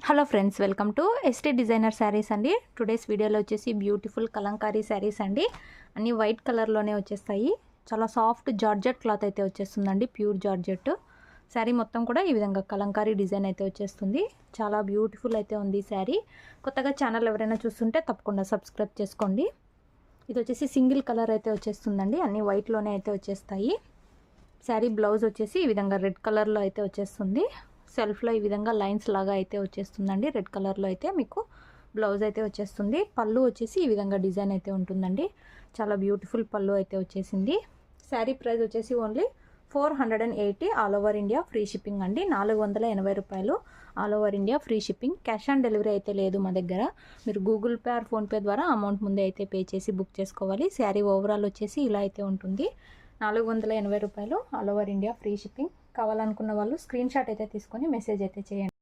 Hello friends, welcome to ST designer saris అండి. Today's వీడియోలో వచ్చేసి బ్యూటిఫుల్ కలంకారీ శారీస్ అండి. అన్నీ వైట్ కలర్లోనే వచ్చేస్తాయి. చాలా సాఫ్ట్ జార్జెట్ క్లాత్ అయితే వచ్చేస్తుందండి, ప్యూర్ జార్జెట్. శారీ మొత్తం కూడా ఈ విధంగా కలంకారీ డిజైన్ అయితే వచ్చేస్తుంది. చాలా బ్యూటిఫుల్ అయితే ఉంది ఈ శారీ. కొత్తగా ఛానల్ ఎవరైనా చూస్తుంటే తప్పకుండా సబ్స్క్రైబ్ చేసుకోండి. ఇది వచ్చేసి సింగిల్ కలర్ అయితే వచ్చేస్తుందండి, అన్నీ వైట్లోనే అయితే వచ్చేస్తాయి. శారీ బ్లౌజ్ వచ్చేసి ఈ విధంగా రెడ్ కలర్లో అయితే వచ్చేస్తుంది. సెల్ఫ్లో ఈ విధంగా లైన్స్ లాగా అయితే వచ్చేస్తుందండి. రెడ్ కలర్లో అయితే మీకు బ్లౌజ్ అయితే వచ్చేస్తుంది. పళ్ళు వచ్చేసి ఈ విధంగా డిజైన్ అయితే ఉంటుందండి. చాలా బ్యూటిఫుల్ పళ్ళు అయితే వచ్చేసింది. శారీ ప్రైస్ వచ్చేసి only 480 all over India free shipping అండి. 480 రూపాయలు all over India free shipping. Cash on delivery అయితే లేదు మా దగ్గర. మీరు గూగుల్ పే ఆర్ ఫోన్పే ద్వారా అమౌంట్ ముందే అయితే పే చేసి బుక్ చేసుకోవాలి. శారీ ఓవరాల్ వచ్చేసి ఇలా అయితే ఉంటుంది. 480 రూపాయలు all over India free shipping. కావాలనుకున్న వాళ్ళు స్క్రీన్ షాట్ అయితే తీసుకొని మెసేజ్ అయితే చేయండి.